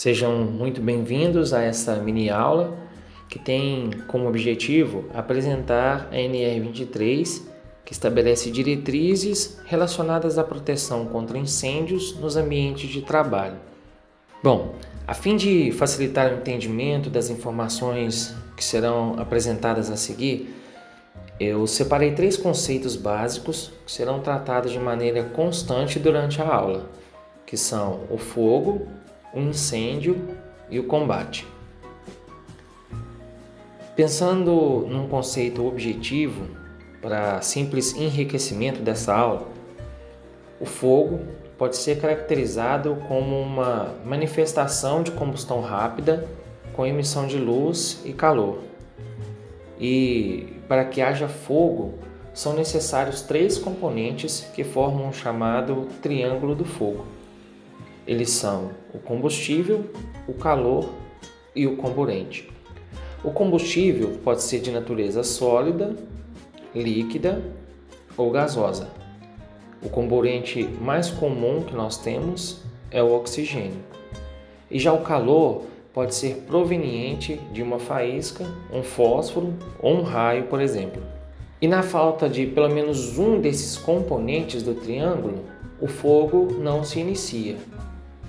Sejam muito bem-vindos a essa mini aula que tem como objetivo apresentar a NR23, que estabelece diretrizes relacionadas à proteção contra incêndios nos ambientes de trabalho. Bom, a fim de facilitar o entendimento das informações que serão apresentadas a seguir, eu separei 3 conceitos básicos que serão tratados de maneira constante durante a aula, que são o fogo, o incêndio e o combate. Pensando num conceito objetivo para simples enriquecimento dessa aula, o fogo pode ser caracterizado como uma manifestação de combustão rápida com emissão de luz e calor. E para que haja fogo, são necessários 3 componentes que formam o chamado triângulo do fogo. Eles são o combustível, o calor e o comburente. O combustível pode ser de natureza sólida, líquida ou gasosa. O comburente mais comum que nós temos é o oxigênio. E já o calor pode ser proveniente de uma faísca, um fósforo ou um raio, por exemplo. E na falta de pelo menos um desses componentes do triângulo, o fogo não se inicia.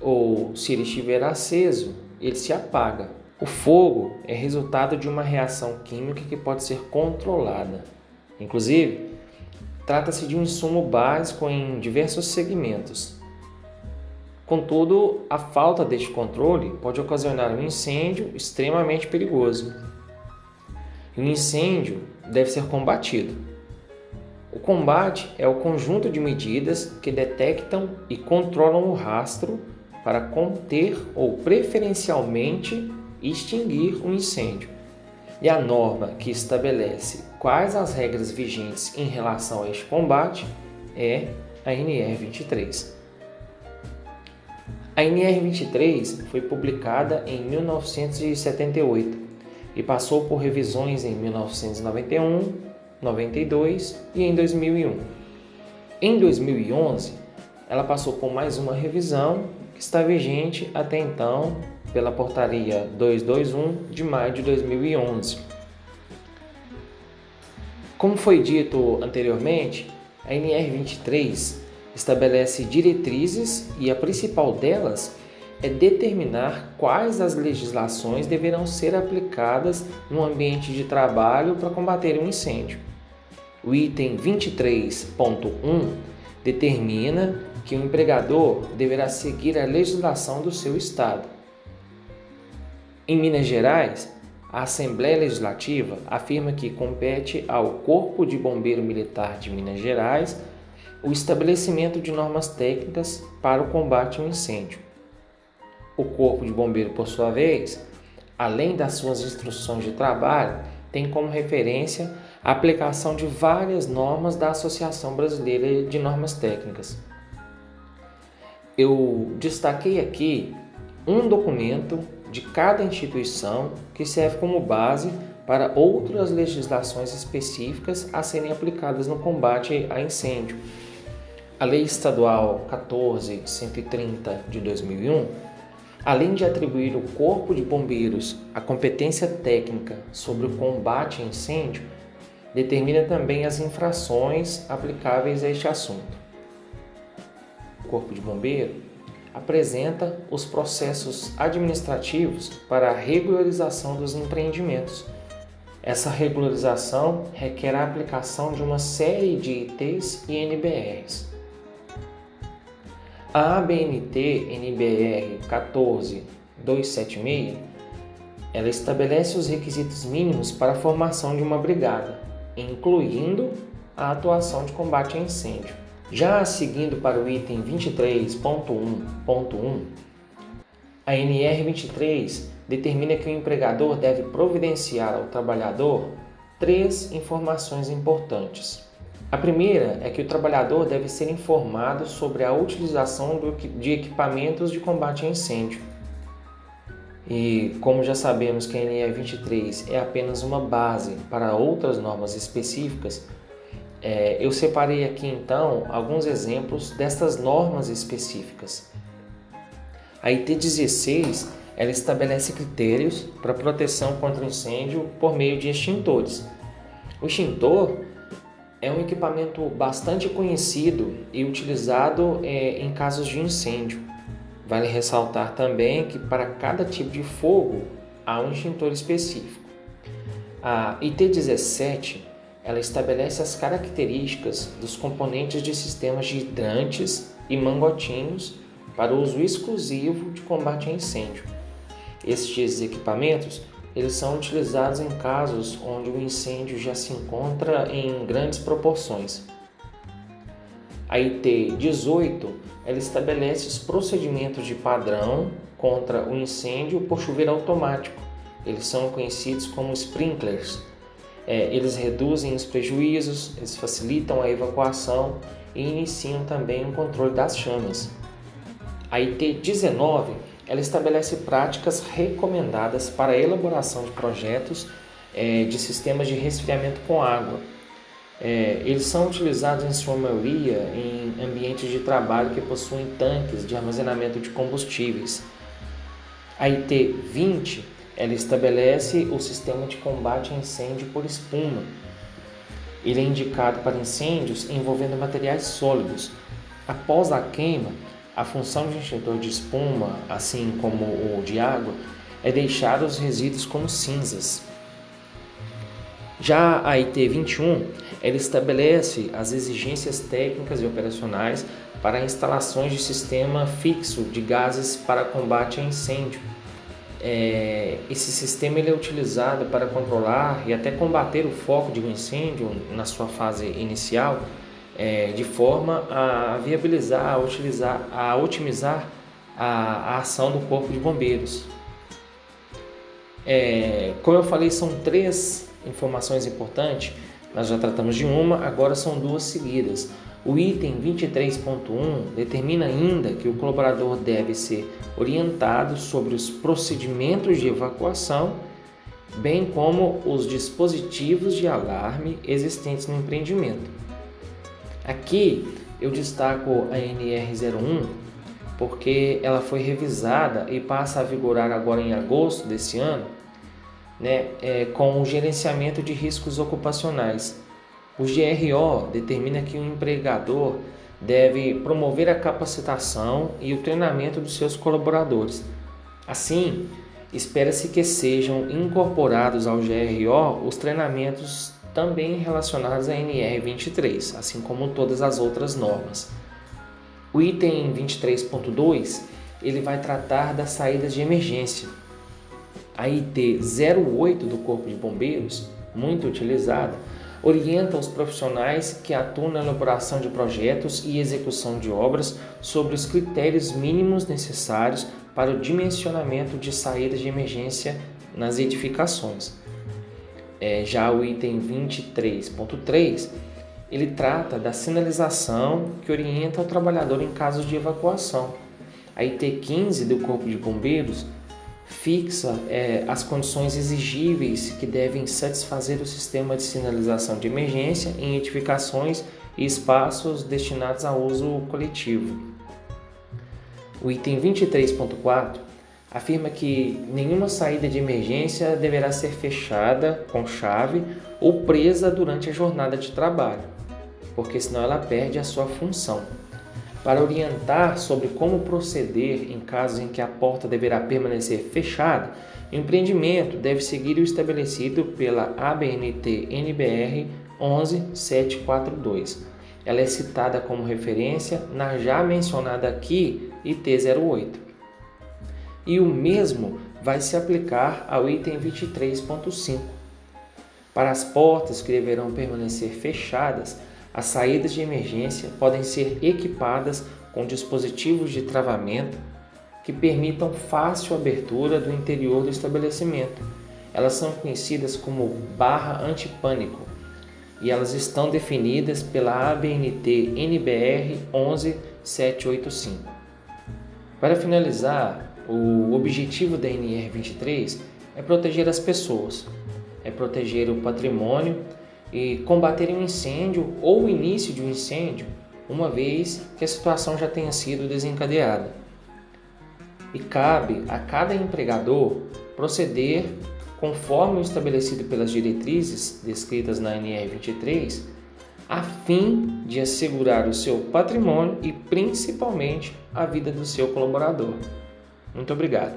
Ou, se ele estiver aceso, ele se apaga. O fogo é resultado de uma reação química que pode ser controlada. Inclusive, trata-se de um insumo básico em diversos segmentos. Contudo, a falta deste controle pode ocasionar um incêndio extremamente perigoso. E o incêndio deve ser combatido. O combate é o conjunto de medidas que detectam e controlam o rastro para conter ou preferencialmente extinguir um incêndio. E a norma que estabelece quais as regras vigentes em relação a este combate é a NR23. A NR23 foi publicada em 1978 e passou por revisões em 1991, 92 e em 2001. Em 2011, ela passou por mais uma revisão que está vigente até então pela Portaria 221 de maio de 2011. Como foi dito anteriormente, a NR23 estabelece diretrizes e a principal delas é determinar quais as legislações deverão ser aplicadas no ambiente de trabalho para combater um incêndio. O item 23.1 determina que o empregador deverá seguir a legislação do seu estado. Em Minas Gerais, a Assembleia Legislativa afirma que compete ao Corpo de Bombeiro Militar de Minas Gerais o estabelecimento de normas técnicas para o combate ao incêndio. O Corpo de Bombeiro, por sua vez, além das suas instruções de trabalho, tem como referência a aplicação de várias normas da Associação Brasileira de Normas Técnicas. Eu destaquei aqui um documento de cada instituição que serve como base para outras legislações específicas a serem aplicadas no combate a incêndio. A Lei Estadual 14.130 de 2001, além de atribuir ao Corpo de Bombeiros a competência técnica sobre o combate a incêndio, determina também as infrações aplicáveis a este assunto. O Corpo de Bombeiro apresenta os processos administrativos para a regularização dos empreendimentos. Essa regularização requer a aplicação de uma série de ITs e NBRs. A ABNT NBR 14276, ela estabelece os requisitos mínimos para a formação de uma brigada, incluindo a atuação de combate a incêndio. Já seguindo para o item 23.1.1, a NR23 determina que o empregador deve providenciar ao trabalhador 3 informações importantes. A primeira é que o trabalhador deve ser informado sobre a utilização de equipamentos de combate a incêndio. E como já sabemos que a NR23 é apenas uma base para outras normas específicas, eu separei aqui então alguns exemplos destas normas específicas. A IT-16 ela estabelece critérios para proteção contra incêndio por meio de extintores. O extintor é um equipamento bastante conhecido e utilizado em casos de incêndio. Vale ressaltar também que para cada tipo de fogo há um extintor específico. A IT-17 ela estabelece as características dos componentes de sistemas de hidrantes e mangotinhos para uso exclusivo de combate a incêndio. Estes equipamentos eles são utilizados em casos onde o incêndio já se encontra em grandes proporções. A IT-18 ela estabelece os procedimentos de padrão contra o incêndio por chuveiro automático. Eles são conhecidos como sprinklers. Eles reduzem os prejuízos, eles facilitam a evacuação e iniciam também o controle das chamas. A IT-19 ela estabelece práticas recomendadas para a elaboração de projetos de sistemas de resfriamento com água. Eles são utilizados em sua maioria em ambientes de trabalho que possuem tanques de armazenamento de combustíveis. A IT-20 ela estabelece o sistema de combate a incêndio por espuma. Ele é indicado para incêndios envolvendo materiais sólidos. Após a queima, a função de extintor de espuma, assim como o de água, é deixar os resíduos como cinzas. Já a IT-21, ela estabelece as exigências técnicas e operacionais para instalações de sistema fixo de gases para combate a incêndio. Esse sistema ele é utilizado para controlar e até combater o foco de um incêndio na sua fase inicial, de forma a viabilizar, a otimizar a ação do Corpo de Bombeiros. Como eu falei, são 3 informações importantes, nós já tratamos de uma, agora são 2 seguidas. O item 23.1 determina ainda que o colaborador deve ser orientado sobre os procedimentos de evacuação, bem como os dispositivos de alarme existentes no empreendimento. Aqui eu destaco a NR01 porque ela foi revisada e passa a vigorar agora em agosto desse ano, com o gerenciamento de riscos ocupacionais. O GRO determina que o empregador deve promover a capacitação e o treinamento dos seus colaboradores. Assim, espera-se que sejam incorporados ao GRO os treinamentos também relacionados à NR23, assim como todas as outras normas. O item 23.2 ele vai tratar das saídas de emergência. A IT-08 do Corpo de Bombeiros, muito utilizada, orienta os profissionais que atuam na elaboração de projetos e execução de obras sobre os critérios mínimos necessários para o dimensionamento de saídas de emergência nas edificações. Já o item 23.3, ele trata da sinalização que orienta o trabalhador em casos de evacuação. A IT-15 do Corpo de Bombeiros fixa as condições exigíveis que devem satisfazer o sistema de sinalização de emergência em edificações e espaços destinados a uso coletivo. O item 23.4 afirma que nenhuma saída de emergência deverá ser fechada com chave ou presa durante a jornada de trabalho, porque senão ela perde a sua função. Para orientar sobre como proceder em casos em que a porta deverá permanecer fechada, o empreendimento deve seguir o estabelecido pela ABNT-NBR 11742. Ela é citada como referência na já mencionada aqui IT-08. E o mesmo vai se aplicar ao item 23.5. Para as portas que deverão permanecer fechadas, as saídas de emergência podem ser equipadas com dispositivos de travamento que permitam fácil abertura do interior do estabelecimento. Elas são conhecidas como barra antipânico e elas estão definidas pela ABNT-NBR 11785. Para finalizar, o objetivo da NR23 é proteger as pessoas, é proteger o patrimônio e combater um incêndio ou o início de um incêndio, uma vez que a situação já tenha sido desencadeada. e cabe a cada empregador proceder conforme o estabelecido pelas diretrizes descritas na NR23, a fim de assegurar o seu patrimônio e principalmente a vida do seu colaborador. Muito obrigado.